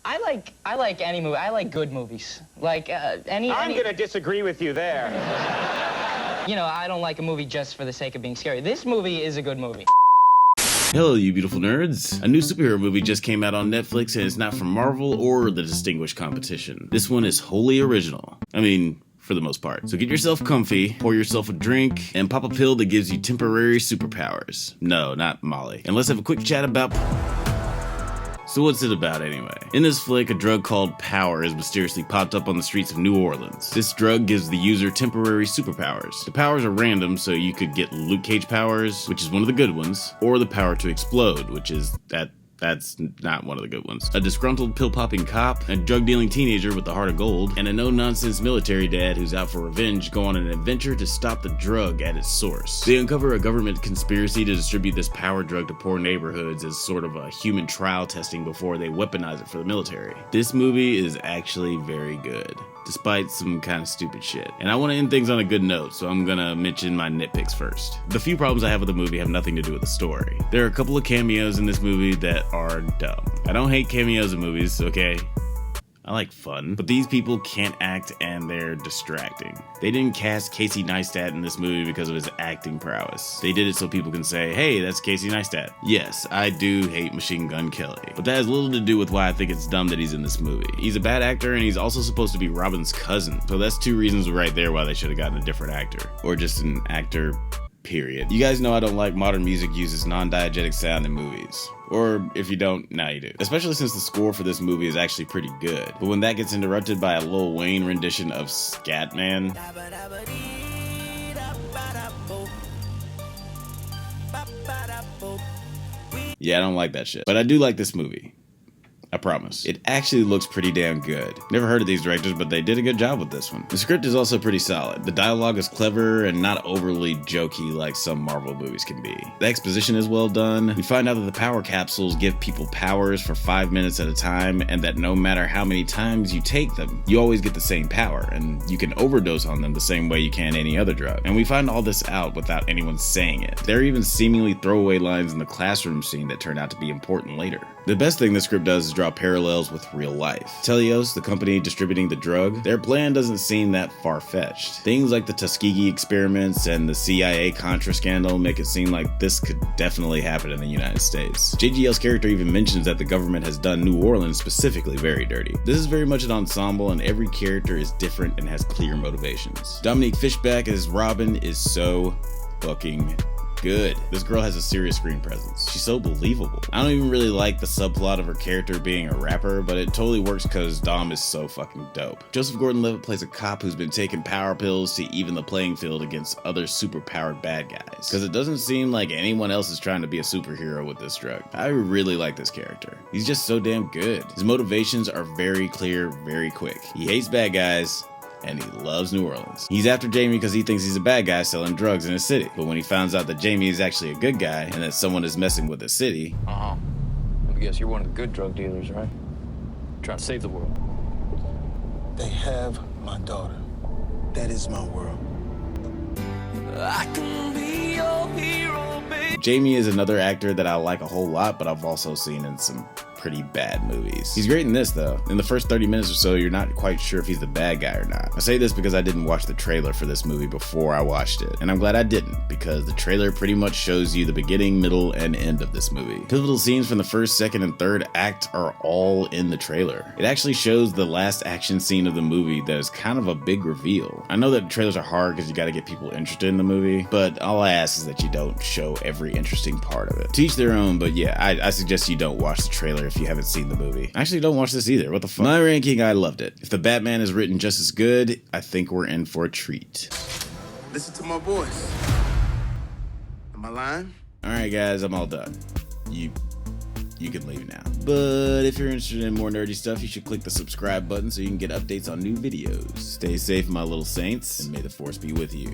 I like any movie. I like good movies. Like any. I'm gonna disagree with you there. You know, I don't like a movie just for the sake of being scary. This movie is a good movie. Hello, you beautiful nerds. A new superhero movie just came out on Netflix, and it's not from Marvel or the Distinguished Competition. This one is wholly original. I mean, for the most part. So get yourself comfy, pour yourself a drink, and pop a pill that gives you temporary superpowers. No, not Molly. And let's have a quick chat about... So what's it about anyway? In this flick, a drug called Power has mysteriously popped up on the streets of New Orleans. This drug gives the user temporary superpowers. The powers are random, so you could get Luke Cage powers, which is one of the good ones, or the power to explode, which is that's not one of the good ones. A disgruntled pill-popping cop, a drug-dealing teenager with the heart of gold, and a no-nonsense military dad who's out for revenge go on an adventure to stop the drug at its source. They uncover a government conspiracy to distribute this power drug to poor neighborhoods as sort of a human trial testing before they weaponize it for the military. This movie is actually very good, despite some kind of stupid shit. And I want to end things on a good note, so I'm gonna mention my nitpicks first. The few problems I have with the movie have nothing to do with the story. There are a couple of cameos in this movie that are dumb. I don't hate cameos in movies, okay? I like fun, but these people can't act and they're distracting. They didn't cast Casey Neistat in this movie because of his acting prowess. They did it so people can say, hey, that's Casey Neistat. Yes, I do hate Machine Gun Kelly, but that has little to do with why I think it's dumb that he's in this movie. He's a bad actor and he's also supposed to be Robin's cousin, so that's two reasons right there why they should have gotten a different actor. Or just an actor, period. You guys know I don't like modern music uses non-diegetic sound in movies. Or if you don't, now you do. Especially since the score for this movie is actually pretty good. But when that gets interrupted by a Lil Wayne rendition of Scatman, yeah, I don't like that shit. But I do like this movie. I promise. It actually looks pretty damn good. Never heard of these directors, but they did a good job with this one. The script is also pretty solid. The dialogue is clever and not overly jokey like some Marvel movies can be. The exposition is well done. We find out that the power capsules give people powers for 5 minutes at a time, and that no matter how many times you take them, you always get the same power, and you can overdose on them the same way you can any other drug. And we find all this out without anyone saying it. There are even seemingly throwaway lines in the classroom scene that turn out to be important later. The best thing the script does is draw parallels with real life. Telios, the company distributing the drug, their plan doesn't seem that far-fetched. Things like the Tuskegee experiments and the CIA Contra scandal make it seem like this could definitely happen in the United States. JGL's character even mentions that the government has done New Orleans specifically very dirty. This is very much an ensemble and every character is different and has clear motivations. Dominique Fishback as Robin is so fucking good. This girl has a serious screen presence. She's so believable. I don't even really like the subplot of her character being a rapper, but it totally works because Dom is so fucking dope. Joseph Gordon-Levitt plays a cop who's been taking power pills to even the playing field against other super-powered bad guys. Because it doesn't seem like anyone else is trying to be a superhero with this drug. I really like this character. He's just so damn good. His motivations are very clear, very quick. He hates bad guys, and he loves New Orleans. He's after Jamie because he thinks he's a bad guy selling drugs in his city. But when he finds out that Jamie is actually a good guy and that someone is messing with the city... Uh-huh. I guess you're one of the good drug dealers, right? Trying to save the world. They have my daughter. That is my world. I can be your hero, baby. Jamie is another actor that I like a whole lot, but I've also seen in some pretty bad movies. He's great in this though. In the first 30 minutes or so, you're not quite sure if he's the bad guy or not. I say this because I didn't watch the trailer for this movie before I watched it, and I'm glad I didn't, because the trailer pretty much shows you the beginning, middle, and end of this movie. Pivotal scenes from the first, second, and third act are all in the trailer. It actually shows the last action scene of the movie that is kind of a big reveal. I know that trailers are hard because you gotta get people interested in the movie, but all I ask is that you don't show every interesting part of it. To each their own, but yeah, I suggest you don't watch the trailer if you haven't seen the movie. Actually, don't watch this either. What the fuck? My ranking, I loved it. If the Batman is written just as good, I think we're in for a treat. Listen to my voice. Am I lying? Alright guys, I'm all done. You can leave now. But if you're interested in more nerdy stuff, you should click the subscribe button so you can get updates on new videos. Stay safe, my little saints, and may the force be with you.